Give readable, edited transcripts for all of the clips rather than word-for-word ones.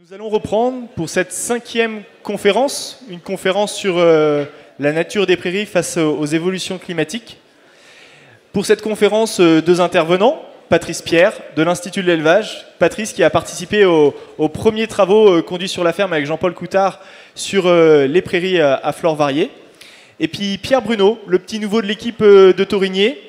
Nous allons reprendre pour cette 5e conférence, une conférence sur la nature des prairies face aux évolutions climatiques. Pour cette conférence, deux intervenants, Patrice Pierre de l'Institut de l'Élevage. Patrice qui a participé aux premiers travaux conduits sur la ferme avec Jean-Paul Coutard sur les prairies à flore variée. Et puis Pierre Bruno, le petit nouveau de l'équipe de Thorigné.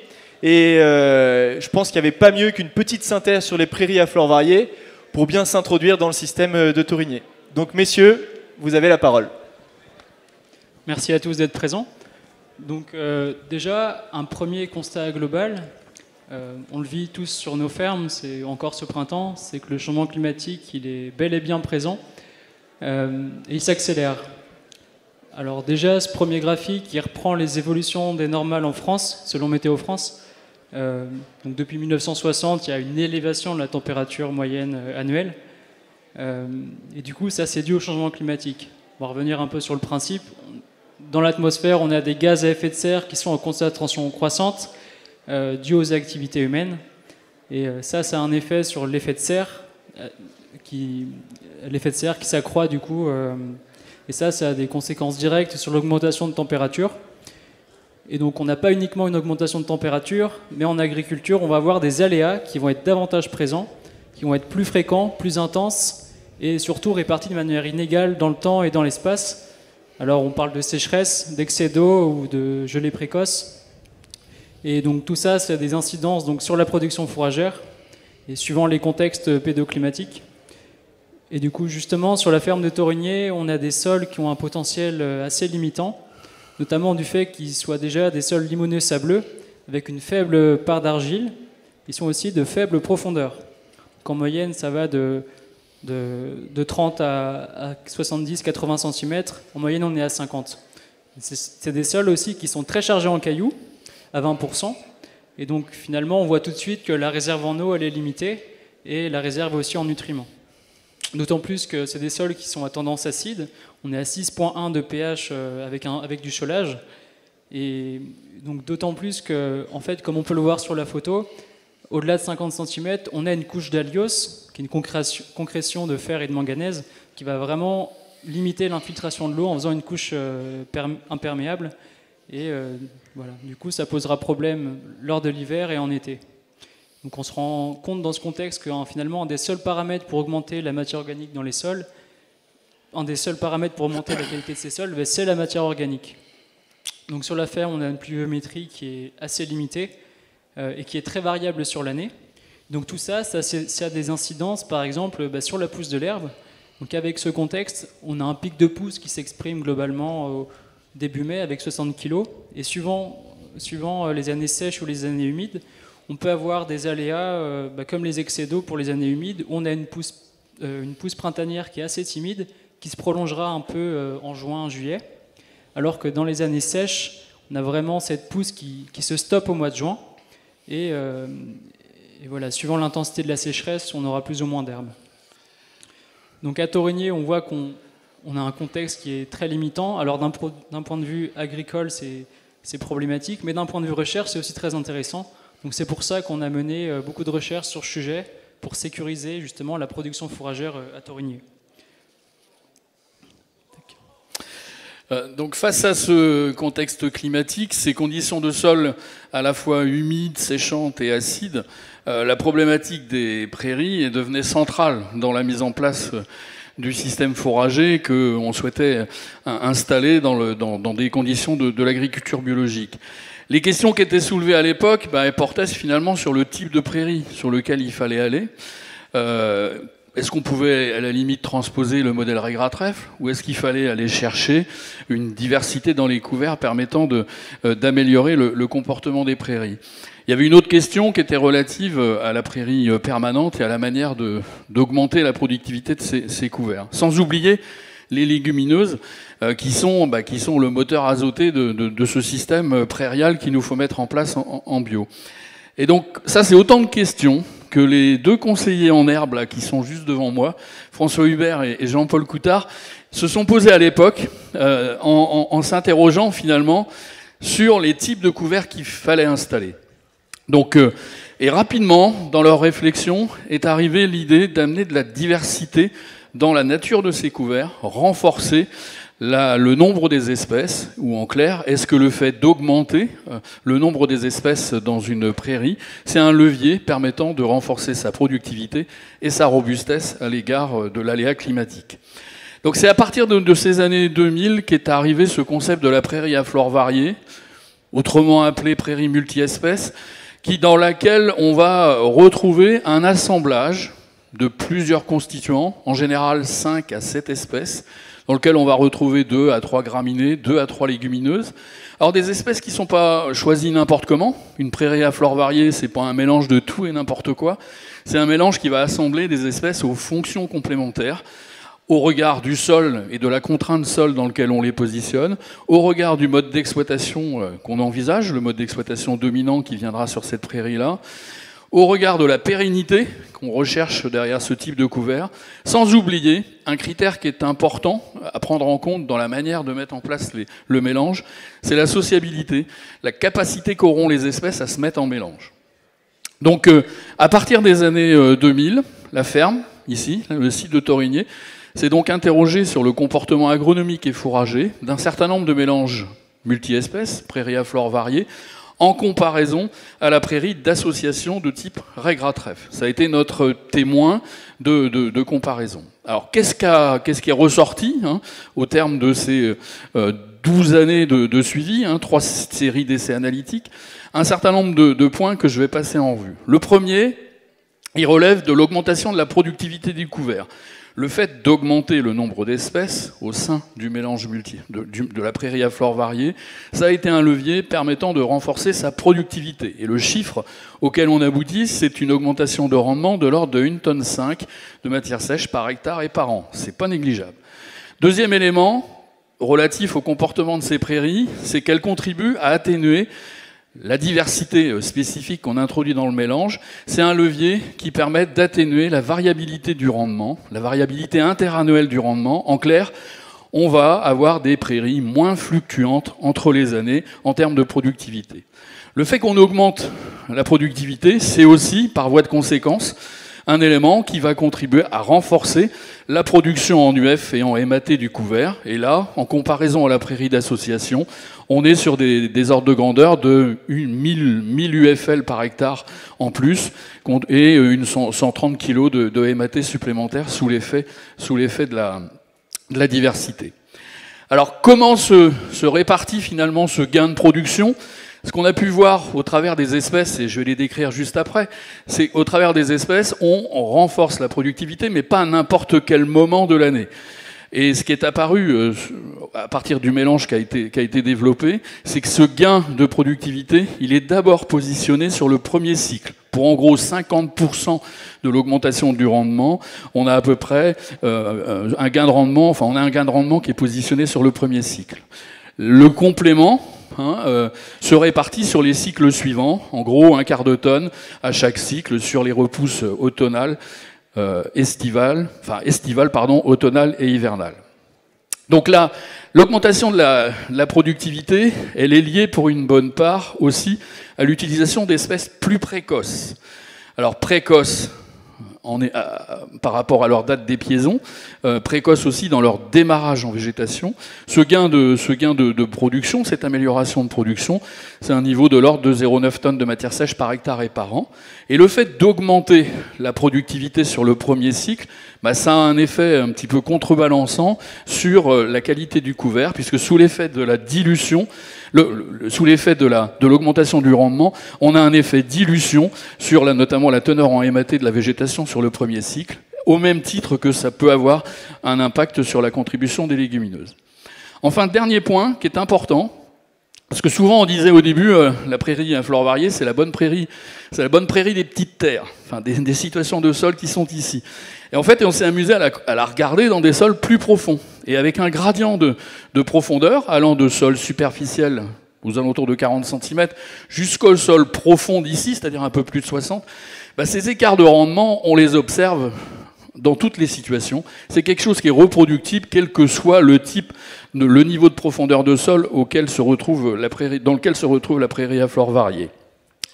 Et je pense qu'il n'y avait pas mieux qu'une petite synthèse sur les prairies à flore variée pour bien s'introduire dans le système de Thorigné. Donc messieurs, vous avez la parole. Merci à tous d'être présents. Donc déjà, un premier constat global, on le vit tous sur nos fermes, c'est encore ce printemps, c'est que le changement climatique, il est bel et bien présent et il s'accélère. Alors déjà, ce premier graphique, il reprend les évolutions des normales en France, selon Météo France. Donc depuis 1960, il y a une élévation de la température moyenne annuelle. Et du coup, ça, c'est dû au changement climatique. On va revenir un peu sur le principe. Dans l'atmosphère, on a des gaz à effet de serre qui sont en concentration croissante, dû aux activités humaines. Et ça a un effet sur l'effet de serre, qui s'accroît du coup. Et ça a des conséquences directes sur l'augmentation de température. Et donc on n'a pas uniquement une augmentation de température, mais en agriculture, on va avoir des aléas qui vont être davantage présents, qui vont être plus fréquents, plus intenses, et surtout répartis de manière inégale dans le temps et dans l'espace. Alors on parle de sécheresse, d'excès d'eau ou de gelée précoce. Et donc tout ça, c'est des incidences donc, sur la production fourragère, et suivant les contextes pédoclimatiques. Et du coup, justement, sur la ferme de Thorigné, on a des sols qui ont un potentiel assez limitant, notamment du fait qu'ils soient déjà des sols limoneux sableux, avec une faible part d'argile. Ils sont aussi de faible profondeur. Donc, en moyenne, ça va de 30 à 70-80 cm. En moyenne, on est à 50. C'est des sols aussi qui sont très chargés en cailloux, à 20%. Et donc, finalement, on voit tout de suite que la réserve en eau, elle est limitée, et la réserve aussi en nutriments. D'autant plus que c'est des sols qui sont à tendance acide. On est à 6,1 de pH avec du cholage. Et donc d'autant plus que, en fait, comme on peut le voir sur la photo, au-delà de 50 cm, on a une couche d'allios, qui est une concrétion de fer et de manganèse, qui va vraiment limiter l'infiltration de l'eau en faisant une couche imperméable. Et voilà. Du coup, ça posera problème lors de l'hiver et en été. Donc on se rend compte dans ce contexte que finalement, un des seuls paramètres pour augmenter la matière organique dans les sols, un des seuls paramètres pour augmenter la qualité de ces sols, c'est la matière organique. Donc sur la ferme, on a une pluviométrie qui est assez limitée et qui est très variable sur l'année. Donc tout ça, ça a des incidences, par exemple, sur la pousse de l'herbe. Donc avec ce contexte, on a un pic de pousse qui s'exprime globalement au début mai avec 60 kg. Et suivant les années sèches ou les années humides, on peut avoir des aléas comme les excès d'eau pour les années humides, où on a une pousse printanière qui est assez timide, qui se prolongera un peu en juin, juillet, alors que dans les années sèches, on a vraiment cette pousse qui se stoppe au mois de juin, et voilà, suivant l'intensité de la sécheresse, on aura plus ou moins d'herbes. Donc à Thorigné, on voit qu'on a un contexte qui est très limitant. Alors d'un point de vue agricole, c'est problématique, mais d'un point de vue recherche, c'est aussi très intéressant. Donc c'est pour ça qu'on a mené beaucoup de recherches sur ce sujet pour sécuriser justement la production fourragère à Thorigné. Donc face à ce contexte climatique, ces conditions de sol à la fois humides, séchantes et acides, la problématique des prairies devenait centrale dans la mise en place du système fourrager qu'on souhaitait installer dans des conditions de l'agriculture biologique. Les questions qui étaient soulevées à l'époque portaient finalement sur le type de prairie sur lequel il fallait aller. Est-ce qu'on pouvait, à la limite, transposer le modèle Régrat-Trèfle, ou est-ce qu'il fallait aller chercher une diversité dans les couverts permettant d'améliorer le comportement des prairies? Il y avait une autre question qui était relative à la prairie permanente et à la manière d'augmenter la productivité de ces couverts. Sans oublier les légumineuses qui sont le moteur azoté de ce système prairial qu'il nous faut mettre en place en bio. Et donc ça, c'est autant de questions que les deux conseillers en herbe là, qui sont juste devant moi, François Hubert et Jean-Paul Coutard, se sont posés à l'époque en s'interrogeant finalement sur les types de couverts qu'il fallait installer. Donc, et rapidement, dans leur réflexion, est arrivée l'idée d'amener de la diversité dans la nature de ces couverts, renforcer le nombre des espèces, ou en clair, est-ce que le fait d'augmenter le nombre des espèces dans une prairie, c'est un levier permettant de renforcer sa productivité et sa robustesse à l'égard de l'aléa climatique. Donc c'est à partir de ces années 2000 qu'est arrivé ce concept de la prairie à flore variée, autrement appelée prairie multi-espèces, dans laquelle on va retrouver un assemblage de plusieurs constituants, en général 5 à 7 espèces, dans lequel on va retrouver 2 à 3 graminées, 2 à 3 légumineuses. Alors des espèces qui ne sont pas choisies n'importe comment. Une prairie à flore variée, c'est pas un mélange de tout et n'importe quoi. C'est un mélange qui va assembler des espèces aux fonctions complémentaires, au regard du sol et de la contrainte sol dans lequel on les positionne, au regard du mode d'exploitation qu'on envisage, le mode d'exploitation dominant qui viendra sur cette prairie-là, au regard de la pérennité qu'on recherche derrière ce type de couvert, sans oublier un critère qui est important à prendre en compte dans la manière de mettre en place le mélange, c'est la sociabilité, la capacité qu'auront les espèces à se mettre en mélange. Donc à partir des années 2000, la ferme, ici, le site de Torigné, s'est donc interrogé sur le comportement agronomique et fourrager d'un certain nombre de mélanges multi-espèces, prairies à flore variée, en comparaison à la prairie d'association de type raies-gras-trèfle. Ça a été notre témoin de comparaison. Alors, qu'est-ce qui est ressorti au terme de ces 12 années de suivi, 3 séries d'essais analytiques? Un certain nombre de points que je vais passer en revue. Le premier, il relève de l'augmentation de la productivité du couvert. Le fait d'augmenter le nombre d'espèces au sein du mélange de la prairie à flore variée, ça a été un levier permettant de renforcer sa productivité. Et le chiffre auquel on aboutit, c'est une augmentation de rendement de l'ordre de 1,5 tonne de matière sèche par hectare et par an. C'est pas négligeable. Deuxième élément, relatif au comportement de ces prairies, c'est qu'elles contribuent à atténuer la diversité spécifique qu'on introduit dans le mélange. C'est un levier qui permet d'atténuer la variabilité du rendement, la variabilité interannuelle du rendement. En clair, on va avoir des prairies moins fluctuantes entre les années en termes de productivité. Le fait qu'on augmente la productivité, c'est aussi, par voie de conséquence, un élément qui va contribuer à renforcer la production en UF et en MAT du couvert. Et là, en comparaison à la prairie d'association, on est sur des ordres de grandeur de 1000 UFL par hectare en plus et 130 kg de MAT supplémentaires sous l'effet de la diversité. Alors, comment se répartit finalement ce gain de production ? Ce qu'on a pu voir au travers des espèces, et je vais les décrire juste après, c'est qu'au travers des espèces, on renforce la productivité, mais pas à n'importe quel moment de l'année. Et ce qui est apparu à partir du mélange qui a été développé, c'est que ce gain de productivité, il est d'abord positionné sur le premier cycle. Pour en gros 50% de l'augmentation du rendement, on a à peu près un gain de rendement qui est positionné sur le premier cycle. Le complément se répartit sur les cycles suivants, en gros 1/4 de tonne à chaque cycle sur les repousses automnales, automnale et hivernale. Donc là, l'augmentation de la productivité, elle est liée pour une bonne part aussi à l'utilisation d'espèces plus précoces. Alors précoces par rapport à leur date d'épiaison, précoces aussi dans leur démarrage en végétation. Ce gain de production, cette amélioration de production, c'est un niveau de l'ordre de 0,9 tonnes de matière sèche par hectare et par an. Et le fait d'augmenter la productivité sur le premier cycle, ça a un effet un petit peu contrebalançant sur la qualité du couvert, puisque sous l'effet de la dilution, sous l'effet de l'augmentation du rendement, on a un effet dilution sur notamment la teneur en MAT de la végétation sur le premier cycle, au même titre que ça peut avoir un impact sur la contribution des légumineuses. Enfin, dernier point qui est important, parce que souvent on disait au début, la prairie à flore variée, c'est la bonne prairie des petites terres, des situations de sol qui sont ici. Et en fait, on s'est amusé à la regarder dans des sols plus profonds. Et avec un gradient de profondeur allant de sol superficiel aux alentours de 40 cm jusqu'au sol profond d'ici, c'est-à-dire un peu plus de 60, ces écarts de rendement, on les observe dans toutes les situations. C'est quelque chose qui est reproductible, quel que soit le niveau de profondeur de sol dans lequel se retrouve la prairie à flore variée.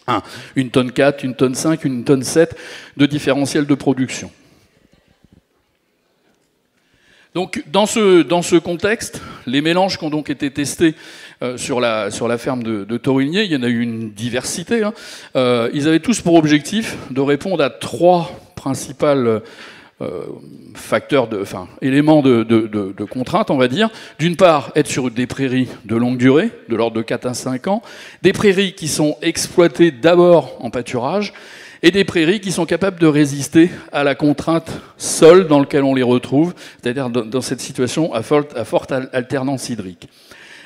1 tonne 4, 1 tonne 5, 1 tonne 7 de différentiel de production. Donc dans ce contexte, les mélanges qui ont donc été testés sur la ferme de Torigné, il y en a eu une diversité, hein. Ils avaient tous pour objectif de répondre à 3 principales éléments de contrainte, on va dire. D'une part, être sur des prairies de longue durée, de l'ordre de 4 à 5 ans, des prairies qui sont exploitées d'abord en pâturage, et des prairies qui sont capables de résister à la contrainte sol dans laquelle on les retrouve, c'est-à-dire dans cette situation à forte alternance hydrique.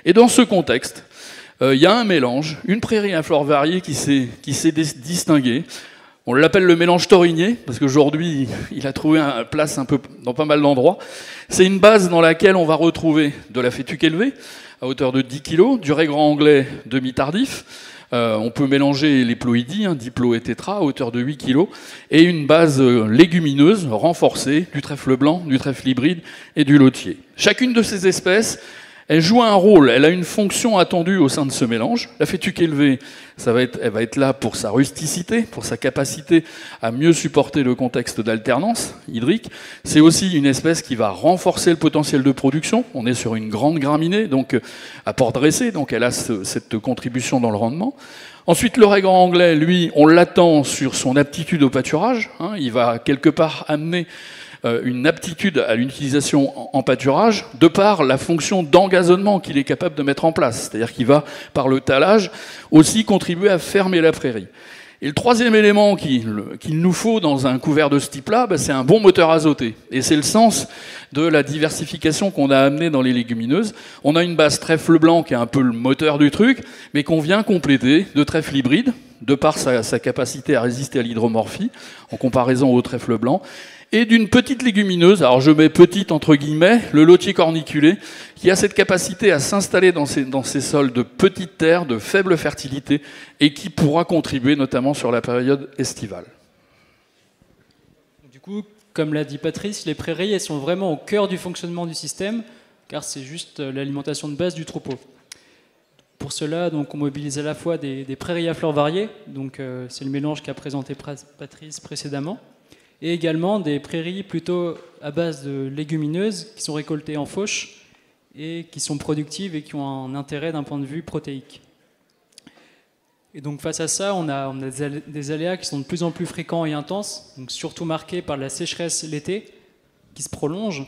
Et dans ce contexte, il y a un mélange, une prairie à flore variée qui s'est distinguée. On l'appelle le mélange Torigné, parce qu'aujourd'hui, il a trouvé une place un peu dans pas mal d'endroits. C'est une base dans laquelle on va retrouver de la fétuque élevée, à hauteur de 10 kg, du raigrand anglais demi-tardif. On peut mélanger les ploïdies, diplo et tétra, à hauteur de 8 kg, et une base légumineuse renforcée, du trèfle blanc, du trèfle hybride et du lotier. Chacune de ces espèces, elle joue un rôle, elle a une fonction attendue au sein de ce mélange. La fétuque élevée, elle va être là pour sa rusticité, pour sa capacité à mieux supporter le contexte d'alternance hydrique. C'est aussi une espèce qui va renforcer le potentiel de production. On est sur une grande graminée, donc à port dressé, donc elle a cette contribution dans le rendement. Ensuite, le raigrand anglais, lui, on l'attend sur son aptitude au pâturage. Il va quelque part amener une aptitude à l'utilisation en pâturage de par la fonction d'engazonnement qu'il est capable de mettre en place. C'est-à-dire qu'il va, par le talage, aussi contribuer à fermer la prairie. Et le troisième élément qu'il nous faut dans un couvert de ce type-là, c'est un bon moteur azoté. Et c'est le sens de la diversification qu'on a amenée dans les légumineuses. On a une base trèfle blanc qui est un peu le moteur du truc, mais qu'on vient compléter de trèfle hybride, de par sa capacité à résister à l'hydromorphie, en comparaison au trèfle blanc, et d'une petite légumineuse, alors je mets petite entre guillemets, le lotier corniculé, qui a cette capacité à s'installer dans ces sols de petite terre, de faible fertilité, et qui pourra contribuer notamment sur la période estivale. Du coup, comme l'a dit Patrice, les prairies elles sont vraiment au cœur du fonctionnement du système, car c'est juste l'alimentation de base du troupeau. Pour cela, donc, on mobilise à la fois des prairies à fleurs variées, donc c'est le mélange qu'a présenté Patrice précédemment, et également des prairies plutôt à base de légumineuses qui sont récoltées en fauche et qui sont productives et qui ont un intérêt d'un point de vue protéique. Et donc face à ça, on a des aléas qui sont de plus en plus fréquents et intenses, donc surtout marqués par la sécheresse l'été qui se prolonge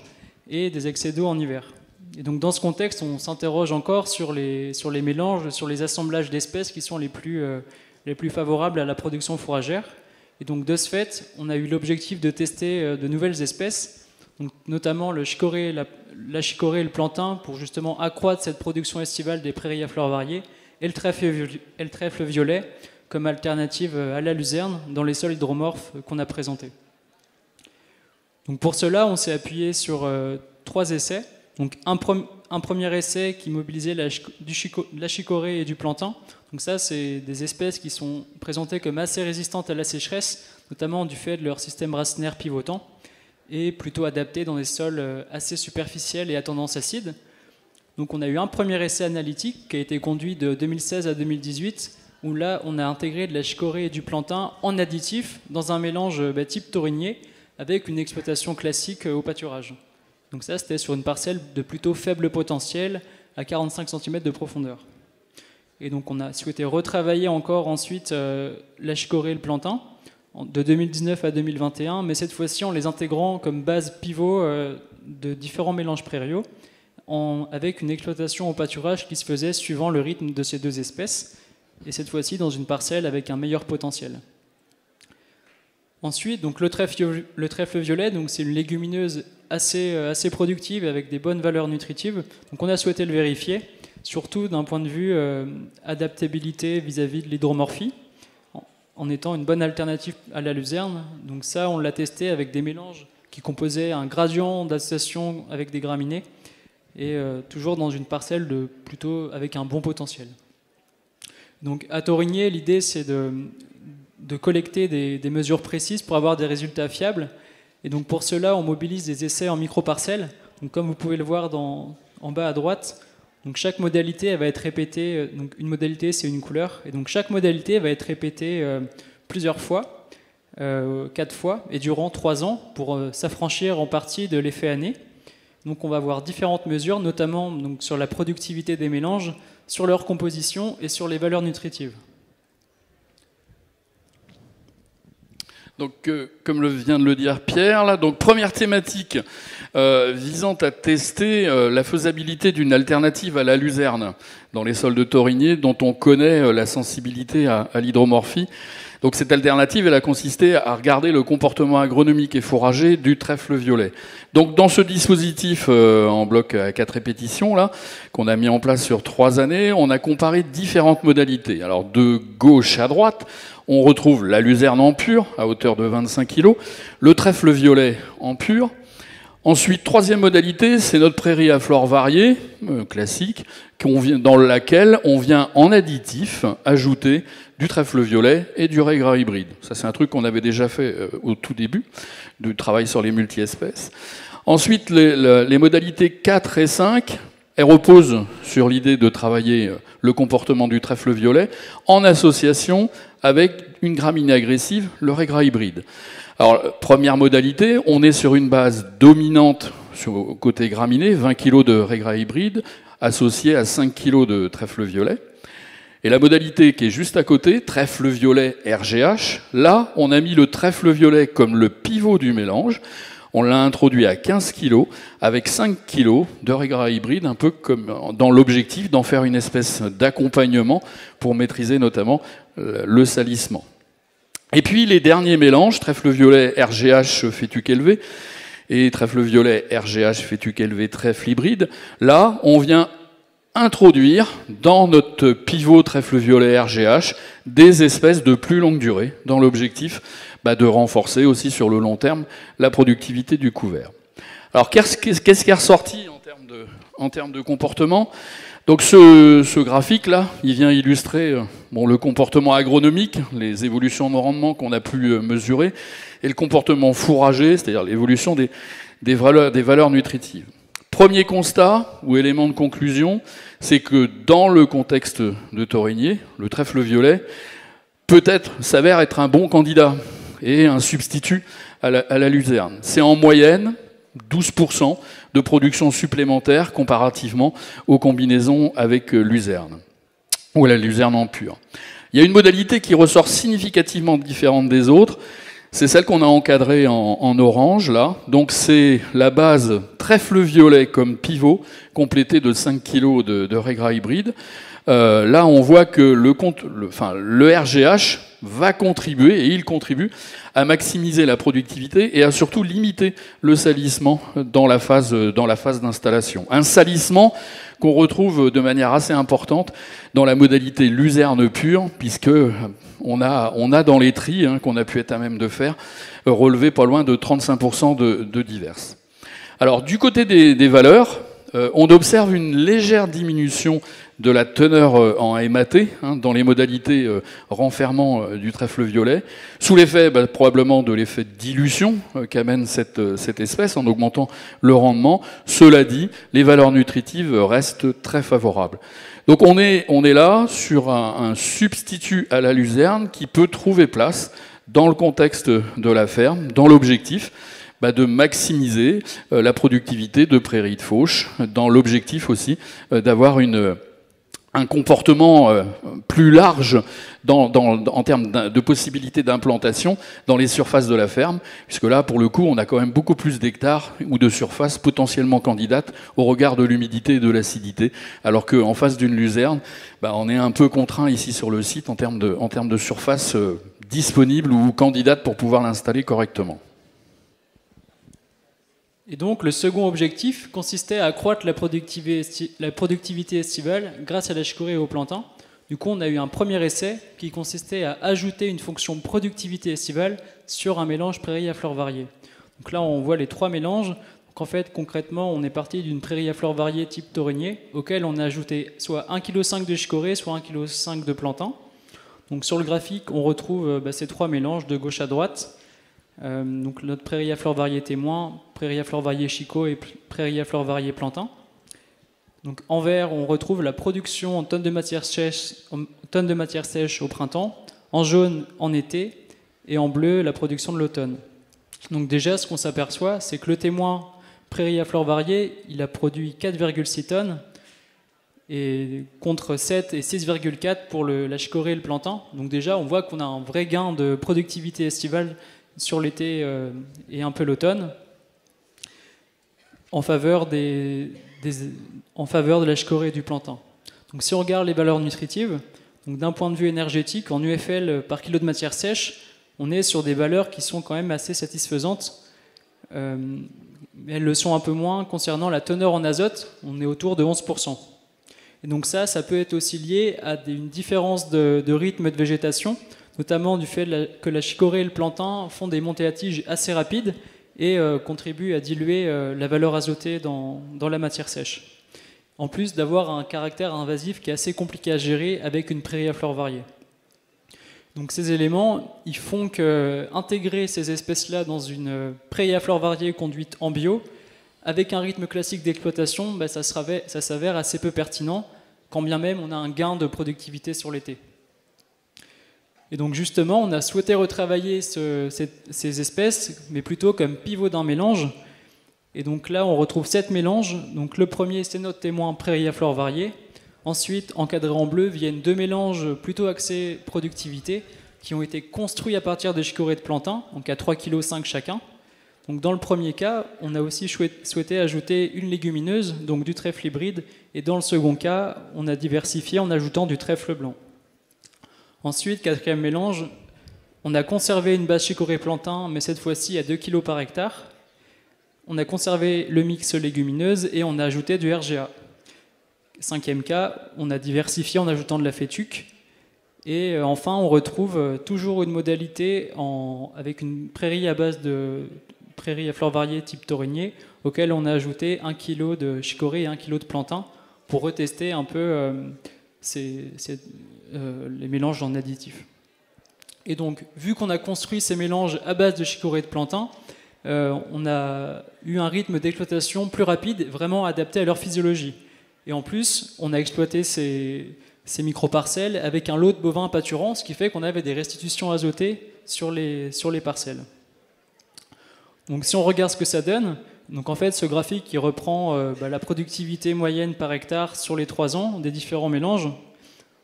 et des excès d'eau en hiver. Et donc dans ce contexte, on s'interroge encore sur les mélanges, sur les assemblages d'espèces qui sont les plus favorables à la production fourragère. Et donc de ce fait, on a eu l'objectif de tester de nouvelles espèces, donc notamment la chicorée et le plantain, pour justement accroître cette production estivale des prairies à fleurs variées, et le trèfle violet comme alternative à la luzerne dans les sols hydromorphes qu'on a présentés. Donc pour cela, on s'est appuyé sur 3 essais. Donc un premier essai qui mobilisait la chicorée et du plantain. Donc ça, c'est des espèces qui sont présentées comme assez résistantes à la sécheresse, notamment du fait de leur système racinaire pivotant, et plutôt adaptées dans des sols assez superficiels et à tendance acide. Donc on a eu un premier essai analytique qui a été conduit de 2016 à 2018, où là, on a intégré de la chicorée et du plantain en additif dans un mélange type Torigné, avec une exploitation classique au pâturage. Donc ça, c'était sur une parcelle de plutôt faible potentiel, à 45 cm de profondeur. Et donc on a souhaité retravailler encore ensuite la chicorée et le plantain, de 2019 à 2021, mais cette fois-ci en les intégrant comme base pivot de différents mélanges prairiaux, avec une exploitation au pâturage qui se faisait suivant le rythme de ces 2 espèces, et cette fois-ci dans une parcelle avec un meilleur potentiel. Ensuite, donc le trèfle violet, donc c'est une légumineuse assez productive avec des bonnes valeurs nutritives. Donc on a souhaité le vérifier, surtout d'un point de vue adaptabilité vis-à-vis de l'hydromorphie, en étant une bonne alternative à la luzerne. Donc ça, on l'a testé avec des mélanges qui composaient un gradient d'association avec des graminées, et toujours dans une parcelle plutôt avec un bon potentiel. Donc à Torigné, l'idée c'est de collecter des mesures précises pour avoir des résultats fiables. Et donc pour cela, on mobilise des essais en micro-parcelles. Donc comme vous pouvez le voir en bas à droite, donc chaque modalité elle va être répétée. Donc une modalité, c'est une couleur. Et donc chaque modalité va être répétée plusieurs fois, 4 fois, et durant 3 ans, pour s'affranchir en partie de l'effet année. Donc on va voir différentes mesures, notamment donc, sur la productivité des mélanges, sur leur composition et sur les valeurs nutritives. Donc, comme vient de le dire Pierre, là, donc première thématique visant à tester la faisabilité d'une alternative à la luzerne dans les sols de Thorigné, dont on connaît la sensibilité à l'hydromorphie. Donc cette alternative, elle a consisté à regarder le comportement agronomique et fourrager du trèfle violet. Donc dans ce dispositif en bloc à 4 répétitions, là, qu'on a mis en place sur 3 années, on a comparé différentes modalités. Alors de gauche à droite, on retrouve la luzerne en pur, à hauteur de 25 kg, le trèfle violet en pur. Ensuite, troisième modalité, c'est notre prairie à flore variée, classique, dans laquelle on vient en additif ajouter du trèfle violet et du raigrats hybride. Ça, c'est un truc qu'on avait déjà fait au tout début du travail sur les multi-espèces. Ensuite, les modalités 4 et 5, elles reposent sur l'idée de travailler le comportement du trèfle violet en association avec une graminée agressive, le raigrats hybride. Alors, première modalité, on est sur une base dominante sur le côté graminé, 20 kg de raigrats hybride, associé à 5 kg de trèfle violet. Et la modalité qui est juste à côté, trèfle violet RGH, là, on a mis le trèfle violet comme le pivot du mélange. On l'a introduit à 15 kg avec 5 kg de raigrats hybride, un peu comme dans l'objectif d'en faire une espèce d'accompagnement pour maîtriser notamment le salissement. Et puis les derniers mélanges, trèfle violet RGH fétuque élevé et trèfle violet RGH fétuque élevé trèfle hybride, là, on vient introduire dans notre pivot trèfle violet RGH des espèces de plus longue durée, dans l'objectif de renforcer aussi sur le long terme la productivité du couvert. Alors qu'est-ce qui est ressorti en termes de comportement ? Donc ce graphique-là, il vient illustrer le comportement agronomique, les évolutions de rendement qu'on a pu mesurer, et le comportement fourrager, c'est-à-dire l'évolution des valeurs nutritives. Premier constat, ou élément de conclusion, c'est que dans le contexte de Thorigné, le trèfle violet s'avère être un bon candidat et un substitut à la luzerne. C'est en moyenne 12% de production supplémentaire comparativement aux combinaisons avec luzerne, ou la luzerne en pur. Il y a une modalité qui ressort significativement différente des autres, c'est celle qu'on a encadrée en orange, là. Donc c'est la base trèfle violet comme pivot, complété de 5 kg de raigrats hybride. Là, on voit que le RGH va contribuer, et il contribue, à maximiser la productivité et à surtout limiter le salissement dans la phase d'installation. Un salissement qu'on retrouve de manière assez importante dans la modalité luzerne pure, puisque on a dans les tris qu'on a pu être à même de faire, relevé pas loin de 35% de diverses. Alors, du côté des valeurs, on observe une légère diminution de la teneur en MAT dans les modalités renfermant du trèfle violet, sous l'effet probablement de l'effet de dilution qu'amène cette espèce en augmentant le rendement. Cela dit, les valeurs nutritives restent très favorables. Donc on est là sur un substitut à la luzerne qui peut trouver place dans le contexte de la ferme, dans l'objectif de maximiser la productivité de prairies de fauche, dans l'objectif aussi d'avoir un comportement plus large en termes de possibilités d'implantation dans les surfaces de la ferme, puisque là, pour le coup, on a quand même beaucoup plus d'hectares ou de surfaces potentiellement candidates au regard de l'humidité et de l'acidité, alors qu'en face d'une luzerne, on est un peu contraint ici sur le site en termes de surface disponible ou candidate pour pouvoir l'installer correctement. Et donc, le second objectif consistait à accroître la productivité estivale grâce à la chicorée et au plantain. Du coup, on a eu un premier essai qui consistait à ajouter une fonction productivité estivale sur un mélange prairie à fleurs variées. Donc là, on voit les 3 mélanges. Donc en fait, concrètement, on est parti d'une prairie à fleurs variées type Thorigné, auquel on a ajouté soit 1,5 kg de chicorée, soit 1,5 kg de plantain. Donc sur le graphique, on retrouve ces 3 mélanges de gauche à droite. Donc notre prairie à fleurs variées témoin, prairie à fleurs variées chicot et prairie à fleurs variées plantain. Donc en vert, on retrouve la production en tonnes de matière sèche au printemps, en jaune en été et en bleu la production de l'automne. Donc déjà, ce qu'on s'aperçoit, c'est que le témoin prairie à fleurs variées, il a produit 4,6 tonnes, et contre 7 et 6,4 pour la chicorée et le plantain. Donc déjà, on voit qu'on a un vrai gain de productivité estivale sur l'été et un peu l'automne, en faveur de la chicorée et du plantain. Donc si on regarde les valeurs nutritives, d'un point de vue énergétique, en UFL par kilo de matière sèche, on est sur des valeurs qui sont quand même assez satisfaisantes. Mais elles le sont un peu moins concernant la teneur en azote, on est autour de 11%. Et donc ça peut être aussi lié à une différence de rythme de végétation, notamment du fait que la chicorée et le plantain font des montées à tiges assez rapides et contribuent à diluer la valeur azotée dans la matière sèche. En plus d'avoir un caractère invasif qui est assez compliqué à gérer avec une prairie à fleurs variées. Donc ces éléments, ils font que intégrer ces espèces-là dans une prairie à fleurs variées conduite en bio, avec un rythme classique d'exploitation, ça s'avère assez peu pertinent, quand bien même on a un gain de productivité sur l'été. Et donc justement, on a souhaité retravailler ces espèces, mais plutôt comme pivot d'un mélange. Et donc là, on retrouve 7 mélanges. Donc le premier, c'est notre témoin prairie à fleurs variées. Ensuite, encadrés en bleu, viennent 2 mélanges plutôt axés productivité, qui ont été construits à partir des chicorées de plantain, donc à 3,5 kg chacun. Donc dans le premier cas, on a aussi souhaité ajouter une légumineuse, donc du trèfle hybride, et dans le second cas, on a diversifié en ajoutant du trèfle blanc. Ensuite, quatrième mélange, on a conservé une base chicorée plantain, mais cette fois-ci à 2 kg par hectare. On a conservé le mix légumineuse et on a ajouté du RGA. Cinquième cas, on a diversifié en ajoutant de la fétuque. Et enfin, on retrouve toujours une modalité avec une prairie à base de prairie à fleurs variées type taurinier, auquel on a ajouté 1 kg de chicorée et 1 kg de plantain pour retester un peu les mélanges en additifs. Et donc, vu qu'on a construit ces mélanges à base de chicorée et de plantain, on a eu un rythme d'exploitation plus rapide, vraiment adapté à leur physiologie. Et en plus, on a exploité ces micro-parcelles avec un lot de bovins pâturants, ce qui fait qu'on avait des restitutions azotées sur les parcelles. Donc si on regarde ce que ça donne, donc en fait ce graphique qui reprend la productivité moyenne par hectare sur les 3 ans des différents mélanges.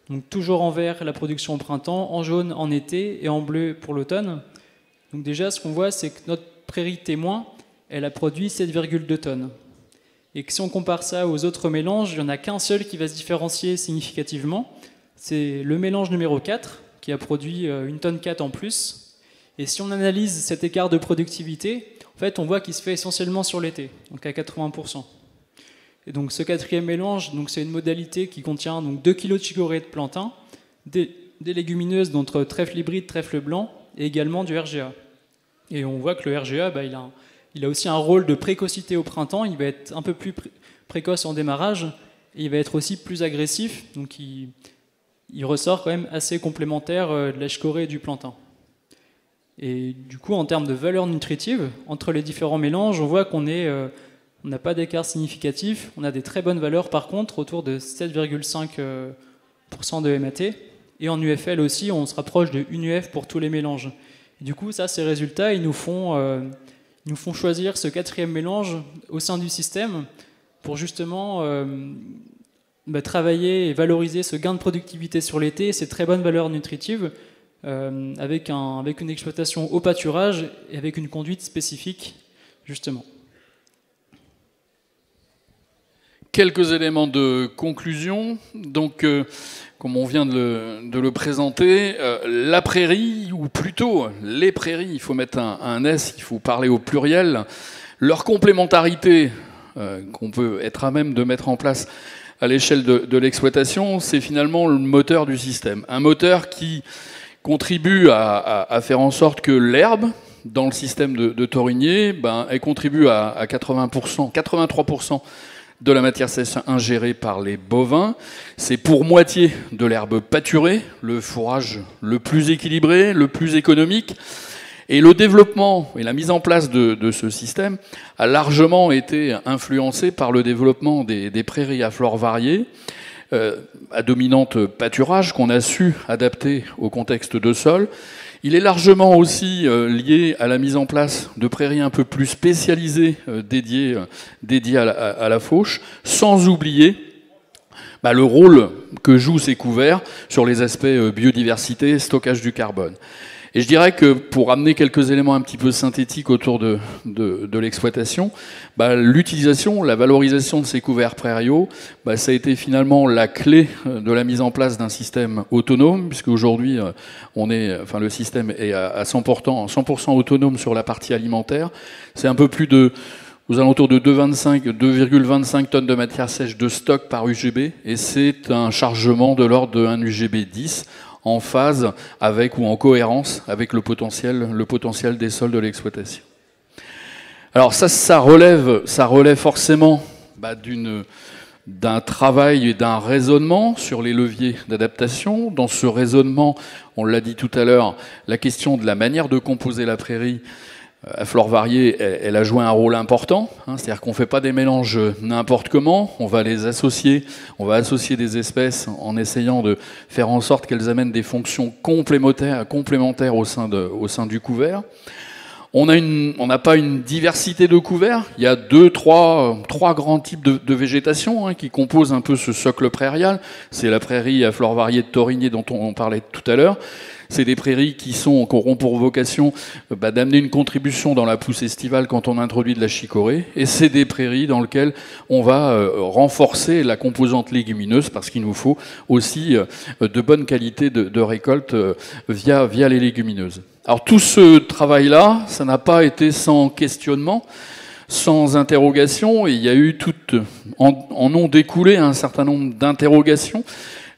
Donc toujours en vert la production au printemps, en jaune en été et en bleu pour l'automne. Donc déjà ce qu'on voit c'est que notre prairie témoin, elle a produit 7,2 tonnes. Et que si on compare ça aux autres mélanges, il n'y en a qu'un seul qui va se différencier significativement. C'est le mélange numéro 4, qui a produit 1,4 tonne en plus. Et si on analyse cet écart de productivité, en fait, on voit qu'il se fait essentiellement sur l'été, donc à 80%. Et donc ce quatrième mélange, c'est une modalité qui contient donc 2 kg de chicorée de plantain, des légumineuses, donc trèfle hybride, trèfle blanc, et également du RGA. Et on voit que le RGA, il a aussi un rôle de précocité au printemps, il va être un peu plus précoce en démarrage, et il va être aussi plus agressif, donc il ressort quand même assez complémentaire de la chicorée et du plantain. Et du coup, en termes de valeur nutritive, entre les différents mélanges, on voit qu'on n'a pas d'écart significatif, on a des très bonnes valeurs par contre, autour de 7,5% de MAT, et en UFL aussi, on se rapproche de 1 UF pour tous les mélanges. Et du coup, ces résultats, ils nous font choisir ce quatrième mélange au sein du système pour justement travailler et valoriser ce gain de productivité sur l'été et ces très bonnes valeurs nutritives avec une exploitation au pâturage et avec une conduite spécifique, justement. Quelques éléments de conclusion. Donc, comme on vient de le présenter, la prairie, ou plutôt les prairies, il faut mettre un S, il faut parler au pluriel, leur complémentarité qu'on peut être à même de mettre en place à l'échelle de l'exploitation, c'est finalement le moteur du système. Un moteur qui contribue à faire en sorte que l'herbe, dans le système de taurinier, elle contribue à 83% de la matière sèche ingérée par les bovins. C'est pour moitié de l'herbe pâturée, le fourrage le plus équilibré, le plus économique. Et le développement et la mise en place de ce système a largement été influencé par le développement des prairies à fleurs variées, à dominante pâturage qu'on a su adapter au contexte de sol, Il est largement aussi lié à la mise en place de prairies un peu plus spécialisées dédiées à la fauche, sans oublier le rôle que jouent ces couverts sur les aspects biodiversité, stockage du carbone. Et je dirais que pour amener quelques éléments un petit peu synthétiques autour de l'exploitation, l'utilisation, la valorisation de ces couverts prairiaux, ça a été finalement la clé de la mise en place d'un système autonome, puisque aujourd'hui, le système est à 100% autonome sur la partie alimentaire. C'est un peu plus aux alentours de 2,25 tonnes de matière sèche de stock par UGB, et c'est un chargement de l'ordre de 1 UGB 10, en phase avec ou en cohérence avec le potentiel des sols de l'exploitation. Alors ça relève forcément d'un travail et d'un raisonnement sur les leviers d'adaptation. Dans ce raisonnement, on l'a dit tout à l'heure, la question de la manière de composer la prairie à flore variée, elle a joué un rôle important. C'est-à-dire qu'on ne fait pas des mélanges n'importe comment, on va associer des espèces en essayant de faire en sorte qu'elles amènent des fonctions complémentaires au sein du couvert. On n'a pas une diversité de couverts. Il y a trois grands types de végétation qui composent un peu ce socle prairial. C'est la prairie à flore variée de Thorigné dont on parlait tout à l'heure. C'est des prairies qui auront pour vocation d'amener une contribution dans la pousse estivale quand on introduit de la chicorée. Et c'est des prairies dans lesquelles on va renforcer la composante légumineuse parce qu'il nous faut aussi de bonnes qualités de récolte via les légumineuses. Alors tout ce travail-là, ça n'a pas été sans questionnement, sans interrogation, et il y a eu en ont découlé un certain nombre d'interrogations.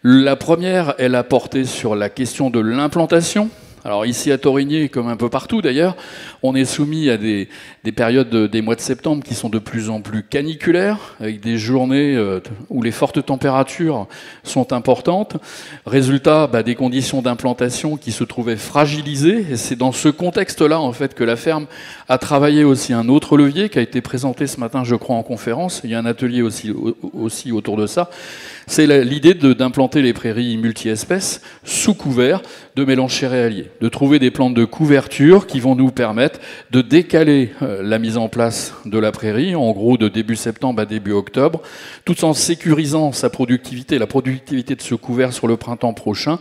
La première, elle a porté sur la question de l'implantation. Alors ici à Thorigné, comme un peu partout d'ailleurs, on est soumis à des périodes des mois de septembre qui sont de plus en plus caniculaires, avec des journées où les fortes températures sont importantes. Résultat, des conditions d'implantation qui se trouvaient fragilisées. Et c'est dans ce contexte-là, en fait, que la ferme a travaillé aussi un autre levier qui a été présenté ce matin, je crois, en conférence. Il y a un atelier aussi autour de ça. C'est l'idée d'implanter les prairies multi-espèces sous couvert de mélange céréalier, de trouver des plantes de couverture qui vont nous permettre de décaler la mise en place de la prairie, en gros de début septembre à début octobre, tout en sécurisant sa productivité, la productivité de ce couvert sur le printemps prochain,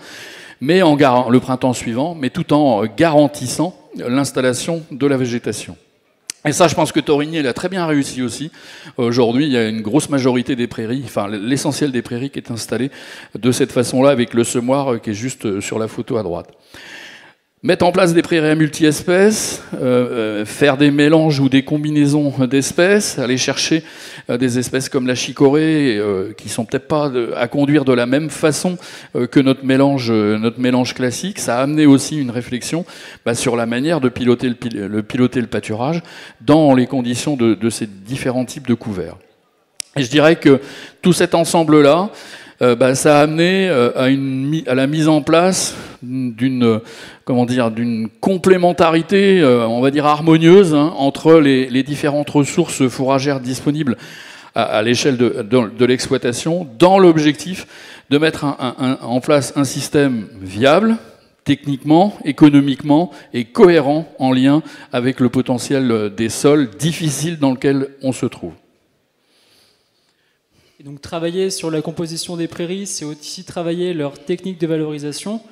mais le printemps suivant, mais tout en garantissant l'installation de la végétation. Et ça, je pense que Thorigné l'a très bien réussi aussi. Aujourd'hui, il y a une grosse majorité des prairies, enfin l'essentiel des prairies qui est installé de cette façon-là, avec le semoir qui est juste sur la photo à droite. Mettre en place des prairies à multi-espèces, faire des mélanges ou des combinaisons d'espèces, aller chercher des espèces comme la chicorée, qui sont peut-être pas à conduire de la même façon que notre mélange classique. Ça a amené aussi une réflexion sur la manière de piloter le pâturage dans les conditions de ces différents types de couverts. Et je dirais que tout cet ensemble-là, ça a amené à la mise en place d'une complémentarité, on va dire harmonieuse, entre les différentes ressources fourragères disponibles à l'échelle de l'exploitation, dans l'objectif de mettre en place un système viable, techniquement, économiquement et cohérent en lien avec le potentiel des sols difficiles dans lesquels on se trouve. Et donc travailler sur la composition des prairies, c'est aussi travailler leur technique de valorisation.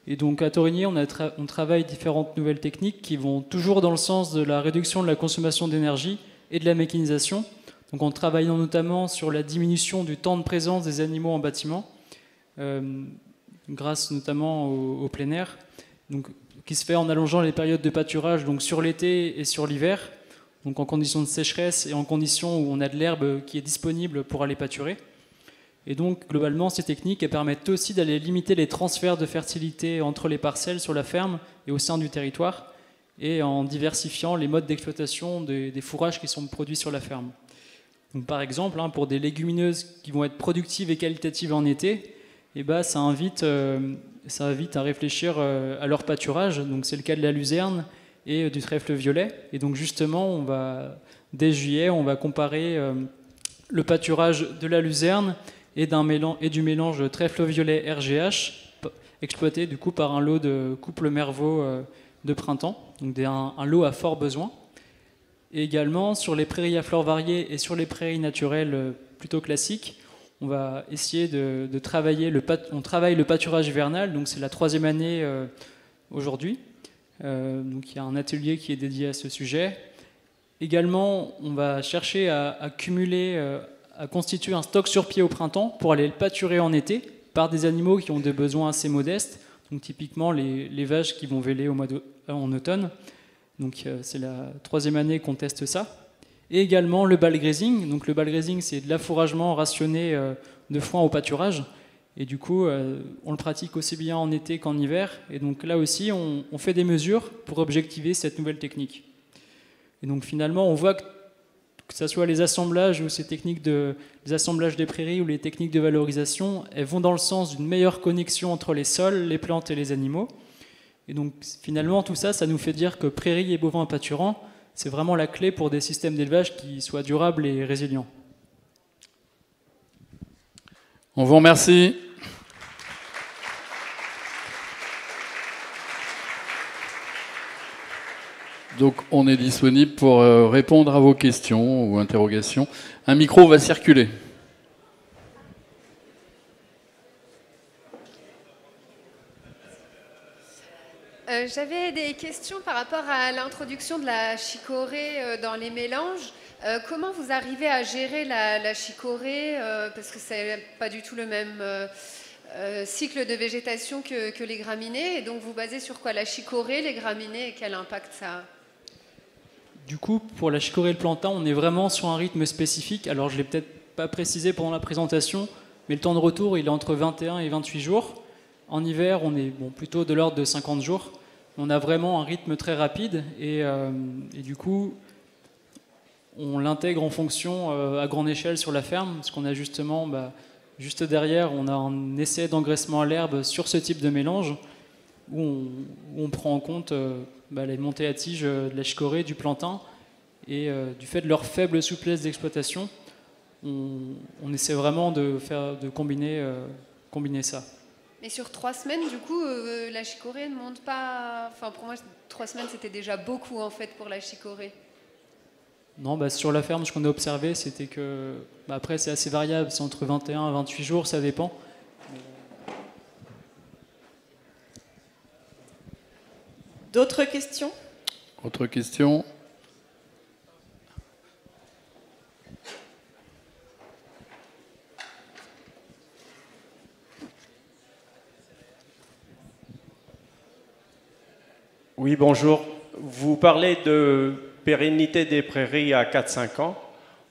Et donc à Thorigné, on travaille différentes nouvelles techniques qui vont toujours dans le sens de la réduction de la consommation d'énergie et de la mécanisation. Donc en travaillant notamment sur la diminution du temps de présence des animaux en bâtiment, grâce notamment au plein air, donc, qui se fait en allongeant les périodes de pâturage donc sur l'été et sur l'hiver, donc en conditions de sécheresse et en conditions où on a de l'herbe qui est disponible pour aller pâturer. Et donc, globalement, ces techniques elles permettent aussi d'aller limiter les transferts de fertilité entre les parcelles sur la ferme et au sein du territoire, et en diversifiant les modes d'exploitation des fourrages qui sont produits sur la ferme. Donc, par exemple, pour des légumineuses qui vont être productives et qualitatives en été, ça invite à réfléchir à leur pâturage. Donc, c'est le cas de la luzerne et du trèfle violet. Et donc justement, dès juillet, on va comparer le pâturage de la luzerne et du mélange trèfle violet RGH, exploité du coup par un lot de couple mervaux de printemps, donc un lot à fort besoin. Et également sur les prairies à fleurs variées et sur les prairies naturelles plutôt classiques, on va essayer de travailler on travaille le pâturage hivernal, donc c'est la 3e année aujourd'hui. Donc il y a un atelier qui est dédié à ce sujet. Également, on va chercher à constituer un stock sur pied au printemps pour aller le pâturer en été par des animaux qui ont des besoins assez modestes. Donc typiquement les vaches qui vont véler en automne. Donc c'est la 3e année qu'on teste ça. Et également le bale grazing. Donc le bale grazing, c'est de l'affouragement rationné de foin au pâturage. Et du coup, on le pratique aussi bien en été qu'en hiver. Et donc là aussi, on fait des mesures pour objectiver cette nouvelle technique. Et donc finalement, on voit que ce soit les assemblages ou ces techniques les assemblages des prairies ou les techniques de valorisation, elles vont dans le sens d'une meilleure connexion entre les sols, les plantes et les animaux. Et donc finalement, tout ça, ça nous fait dire que prairies et bovins pâturants, c'est vraiment la clé pour des systèmes d'élevage qui soient durables et résilients. On vous remercie. Donc on est disponible pour répondre à vos questions ou interrogations. Un micro va circuler. J'avais des questions par rapport à l'introduction de la chicorée dans les mélanges. Comment vous arrivez à gérer la chicorée parce que c'est pas du tout le même cycle de végétation que les graminées. Et donc vous basez sur quoi? La chicorée, les graminées, et quel impact ça a? Du coup, pour la chicorée et le plantain, on est vraiment sur un rythme spécifique. Alors, je ne l'ai peut-être pas précisé pendant la présentation, mais le temps de retour, il est entre 21 et 28 jours. En hiver, on est plutôt de l'ordre de 50 jours. On a vraiment un rythme très rapide et du coup, on l'intègre en fonction à grande échelle sur la ferme, parce qu'on a justement, juste derrière, on a un essai d'engraissement à l'herbe sur ce type de mélange, où on prend en compte les montées à tige de la chicorée, du plantain, et du fait de leur faible souplesse d'exploitation, on essaie vraiment de combiner ça. Mais sur 3 semaines, du coup, la chicorée ne monte pas... Enfin, pour moi, 3 semaines, c'était déjà beaucoup, en fait, pour la chicorée. Non, sur la ferme, ce qu'on a observé, c'était que... après, c'est assez variable, c'est entre 21 et 28 jours, ça dépend. D'autres questions? Autre question? Oui, bonjour. Vous parlez de pérennité des prairies à 4-5 ans.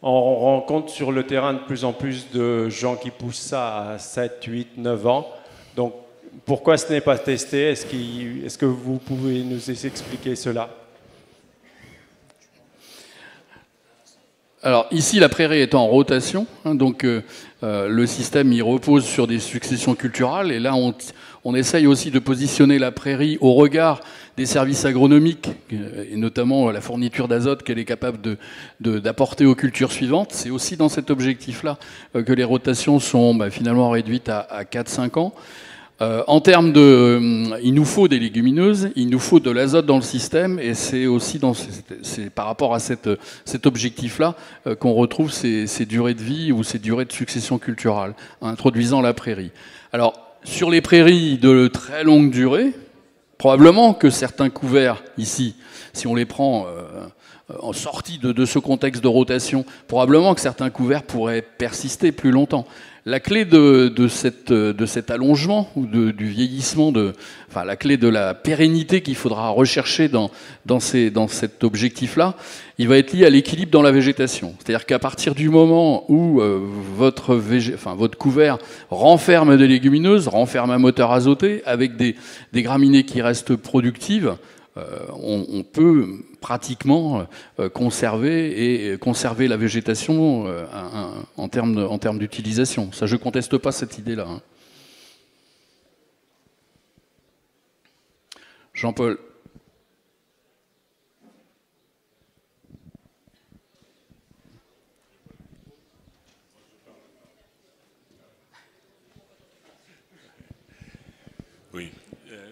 On rencontre sur le terrain de plus en plus de gens qui poussent ça à 7, 8, 9 ans. Donc, pourquoi ce n'est pas testé? Est-ce que vous pouvez nous expliquer cela? Alors ici, la prairie est en rotation, donc le système il repose sur des successions culturales, et là on essaye aussi de positionner la prairie au regard des services agronomiques, et notamment la fourniture d'azote qu'elle est capable d'apporter aux cultures suivantes. C'est aussi dans cet objectif-là que les rotations sont finalement réduites à 4-5 ans. En termes il nous faut des légumineuses, il nous faut de l'azote dans le système, et c'est aussi c'est par rapport à cet objectif-là qu'on retrouve ces durées de vie ou ces durées de succession culturelle, introduisant la prairie. Alors, sur les prairies de très longue durée, probablement que certains couverts ici, si on les prend en sortie de ce contexte de rotation, probablement que certains couverts pourraient persister plus longtemps. La clé de cet allongement ou du vieillissement, la clé de la pérennité qu'il faudra rechercher dans cet objectif-là, il va être lié à l'équilibre dans la végétation. C'est-à-dire qu'à partir du moment où votre couvert renferme des légumineuses, renferme un moteur azoté, avec des graminées qui restent productives, on peut pratiquement conserver la végétation en termes d'utilisation. Ça, je ne conteste pas cette idée-là. Jean-Paul. Oui,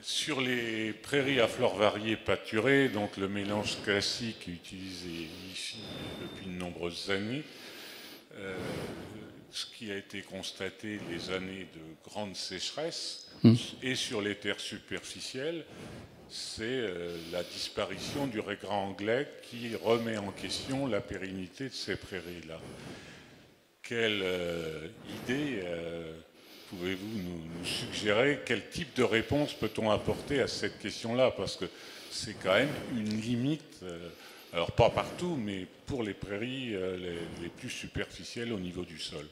Sur les prairies à fleurs variées pâturées, donc le mélange classique utilisé ici depuis de nombreuses années, ce qui a été constaté les années de grande sécheresse et sur les terres superficielles, c'est la disparition du raigrand anglais qui remet en question la pérennité de ces prairies-là. Quelle idée pouvez-vous nous suggérer? Quel type de réponse peut-on apporter à cette question-là? Parce que c'est quand même une limite, alors pas partout, mais pour les prairies les plus superficielles au niveau du sol.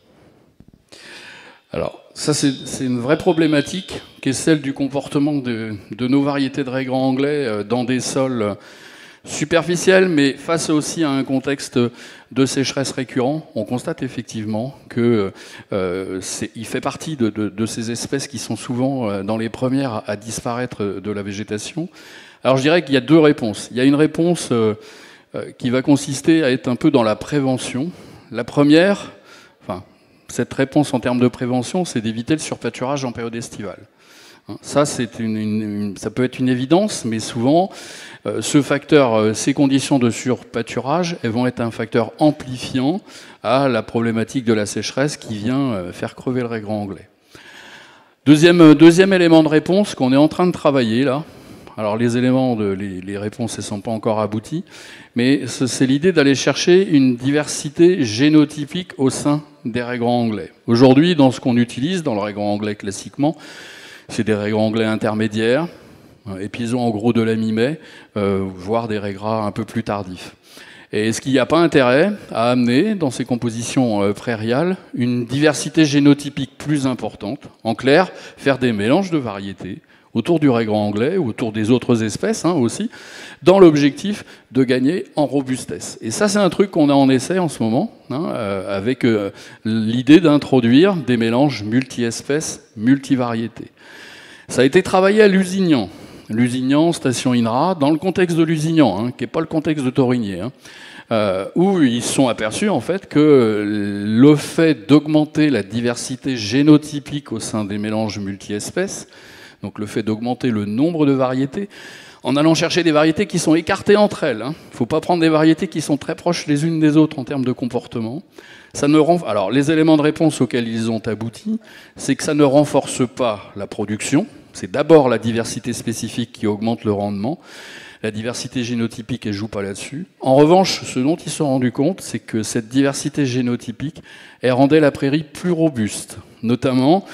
Alors, ça, c'est une vraie problématique, qui est celle du comportement de nos variétés de raigrand anglais dans des sols superficiels, mais face aussi à un contexte de sécheresse récurrent. On constate effectivement qu'il fait partie de ces espèces qui sont souvent dans les premières à disparaître de la végétation. Alors, je dirais qu'il y a deux réponses. Il y a une réponse qui va consister à être un peu dans la prévention. La première, cette réponse en termes de prévention, c'est d'éviter le surpâturage en période estivale. Ça, ça peut être une évidence, mais souvent, ce facteur, ces conditions de surpâturage, elles vont être un facteur amplifiant à la problématique de la sécheresse qui vient faire crever le raigrand anglais. Deuxième élément de réponse qu'on est en train de travailler là. Alors les réponses ne sont pas encore abouties, mais c'est l'idée d'aller chercher une diversité génotypique au sein des raigrands anglais. Aujourd'hui, dans ce qu'on utilise, dans le raigrand anglais classiquement, c'est des raigrands anglais intermédiaires, épisons en gros de la mi-mai, voire des raigras un peu plus tardifs. Et est-ce qu'il n'y a pas intérêt à amener dans ces compositions prairiales une diversité génotypique plus importante? En clair, faire des mélanges de variétés autour du raigrand anglais, autour des autres espèces aussi, dans l'objectif de gagner en robustesse. Et ça, c'est un truc qu'on a en essai en ce moment, avec l'idée d'introduire des mélanges multi-espèces, multivariétés. Ça a été travaillé à Lusignan. Lusignan, station INRA, dans le contexte de Lusignan, qui n'est pas le contexte de Torigné, où ils se sont aperçus en fait que le fait d'augmenter la diversité génotypique au sein des mélanges multi-espèces, donc le fait d'augmenter le nombre de variétés, en allant chercher des variétés qui sont écartées entre elles. Il ne faut pas prendre des variétés qui sont très proches les unes des autres en termes de comportement. Alors, les éléments de réponse auxquels ils ont abouti, c'est que ça ne renforce pas la production. C'est d'abord la diversité spécifique qui augmente le rendement. La diversité génotypique, elle ne joue pas là-dessus. En revanche, ce dont ils se sont rendus compte, c'est que cette diversité génotypique, elle rendait la prairie plus robuste, notamment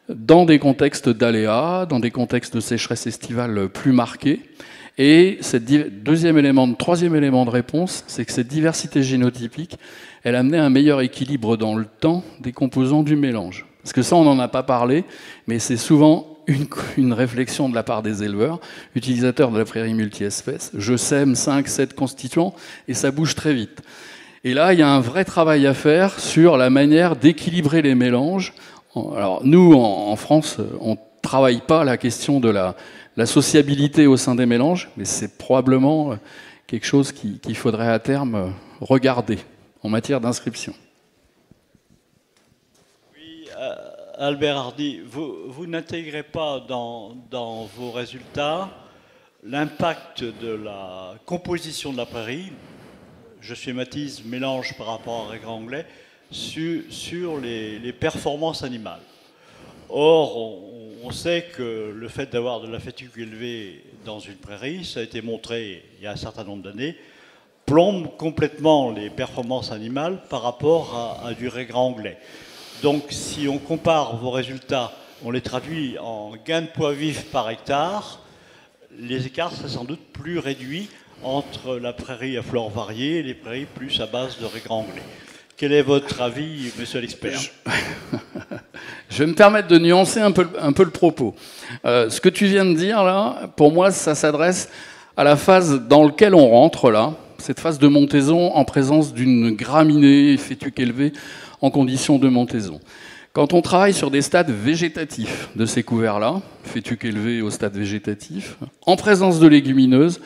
dans des contextes d'aléas, dans des contextes de sécheresse estivale plus marqués. Et troisième élément de réponse, c'est que cette diversité génotypique, elle amenait un meilleur équilibre dans le temps des composants du mélange. Parce que ça, on n'en a pas parlé, mais c'est souvent une réflexion de la part des éleveurs, utilisateurs de la prairie multi-espèces. Je sème 5-7 constituants et ça bouge très vite. Et là, il y a un vrai travail à faire sur la manière d'équilibrer les mélanges. Alors nous, en France, on ne travaille pas la question de la sociabilité au sein des mélanges, mais c'est probablement quelque chose qu'il faudrait à terme regarder en matière d'inscription. Oui, Albert Hardy, vous n'intégrez pas dans vos résultats l'impact de la composition de la prairie, je schématise mélange par rapport à raigrand anglais, sur les performances animales. Or, on sait que le fait d'avoir de la fatigue élevée dans une prairie, ça a été montré il y a un certain nombre d'années, plombe complètement les performances animales par rapport à du raigrand anglais. Donc, si on compare vos résultats, on les traduit en gain de poids vif par hectare, les écarts seraient sans doute plus réduits entre la prairie à flore variée et les prairies plus à base de raigrand anglais. Quel est votre avis, monsieur l'expert? Je vais me permettre de nuancer un peu le propos. Ce que tu viens de dire, là, pour moi, ça s'adresse à la phase dans laquelle on rentre, là, cette phase de montaison en présence d'une graminée fétuque élevée en conditions de montaison. Quand on travaille sur des stades végétatifs de ces couverts-là, fétuque élevée au stade végétatif, en présence de légumineuses,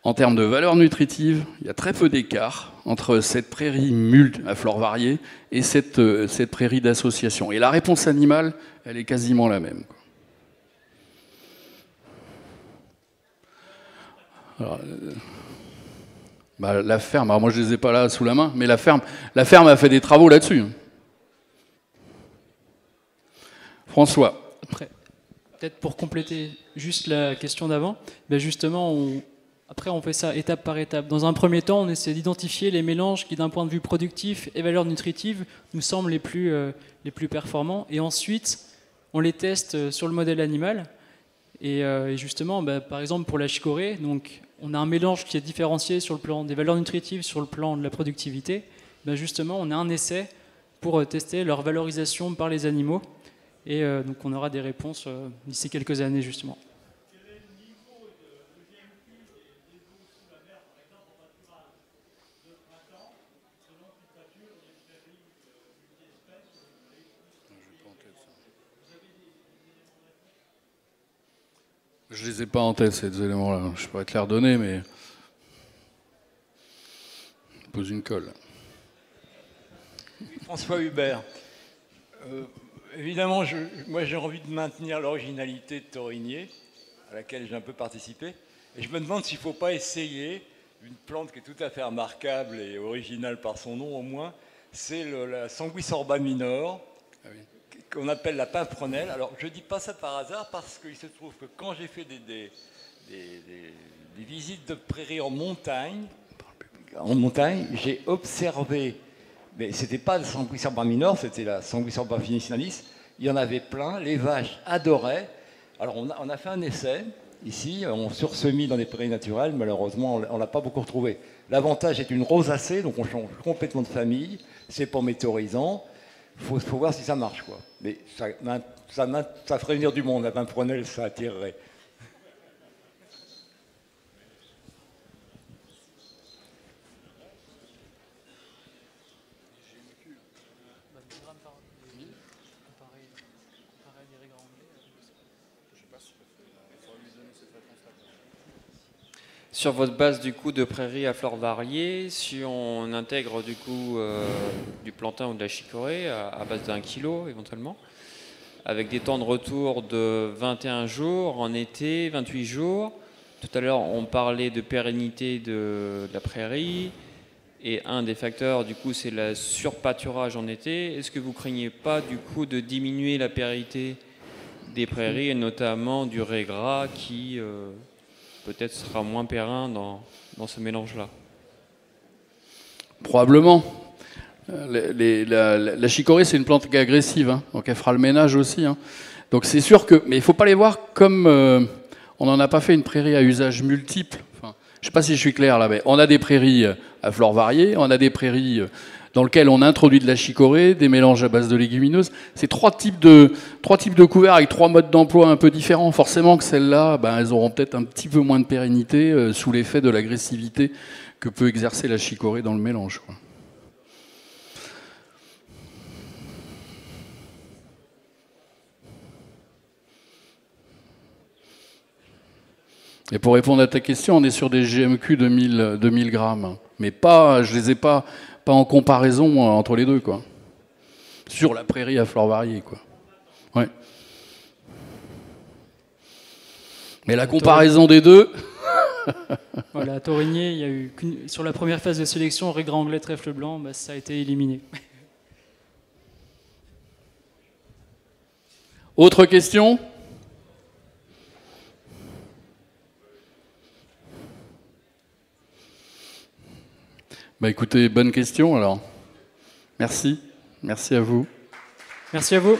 en termes de valeur nutritive, il y a très peu d'écart entre cette prairie à flore variée et cette prairie d'association. Et la réponse animale, elle est quasiment la même. Alors, la ferme, alors moi je les ai pas là sous la main, mais la ferme a fait des travaux là-dessus. François. Après, peut-être pour compléter juste la question d'avant, ben justement, après on fait ça étape par étape. Dans un premier temps, on essaie d'identifier les mélanges qui, d'un point de vue productif et valeur nutritive, nous semblent les plus performants. Et ensuite, on les teste sur le modèle animal. Et justement, par exemple pour la chicorée, donc, on a un mélange qui est différencié sur le plan des valeurs nutritives, sur le plan de la productivité. Justement, on a un essai pour tester leur valorisation par les animaux. Et donc on aura des réponses d'ici quelques années, justement. Je les ai pas en tête, ces éléments-là. Je pourrais te les redonner, mais... Je pose une colle. François Hubert. Évidemment, moi j'ai envie de maintenir l'originalité de Thorigné, à laquelle j'ai un peu participé. Et je me demande s'il ne faut pas essayer une plante qui est tout à fait remarquable et originale par son nom au moins, c'est la Sanguisorba minor, qu'on appelle la pimprenelle. Alors je ne dis pas ça par hasard parce qu'il se trouve que quand j'ai fait des visites de prairies en montagne, j'ai observé, mais ce n'était pas la Sanguisorba minor, c'était la Sanguisorba finissinalis, il y en avait plein, les vaches adoraient. Alors on a fait un essai, ici, on sursemis dans des prairies naturelles, malheureusement on ne l'a pas beaucoup retrouvé. L'avantage est une rosacée, donc on change complètement de famille, c'est pas météorisant. Il faut voir si ça marche, quoi. Mais ça ferait venir du monde, la pimprenelle, ça attirerait. Sur votre base du coup de prairies à fleurs variées, si on intègre du coup du plantain ou de la chicorée à base d'1 kg éventuellement, avec des temps de retour de 21 jours en été, 28 jours. Tout à l'heure on parlait de pérennité de la prairie et un des facteurs du coup c'est le surpâturage en été. Est-ce que vous craignez pas du coup de diminuer la pérennité des prairies et notamment du ré gras qui peut-être sera moins périn dans ce mélange-là? Probablement. La chicorée, c'est une plante qui est agressive, hein, donc elle fera le ménage aussi. Hein. Donc c'est sûr que... Mais il ne faut pas les voir comme... on n'en a pas fait une prairie à usage multiple. Enfin, je ne sais pas si je suis clair là, mais on a des prairies à fleurs variées, on a des prairies dans lesquelles on introduit de la chicorée, des mélanges à base de légumineuses. C'est trois types de couverts avec 3 modes d'emploi un peu différents. Forcément que celles-là, elles auront peut-être un petit peu moins de pérennité sous l'effet de l'agressivité que peut exercer la chicorée dans le mélange, quoi. Et pour répondre à ta question, on est sur des GMQ de 1000 grammes. Mais pas, je les ai pas en comparaison entre les deux, quoi. Sur la prairie à fleurs variées, quoi. Ouais. Mais la comparaison des deux... Voilà, à Thorigné, il y a eu sur la première phase de sélection, ré gras anglais, trèfle blanc, ça a été éliminé. Autre question ? Écoutez, bonne question alors. Merci. Merci à vous. Merci à vous.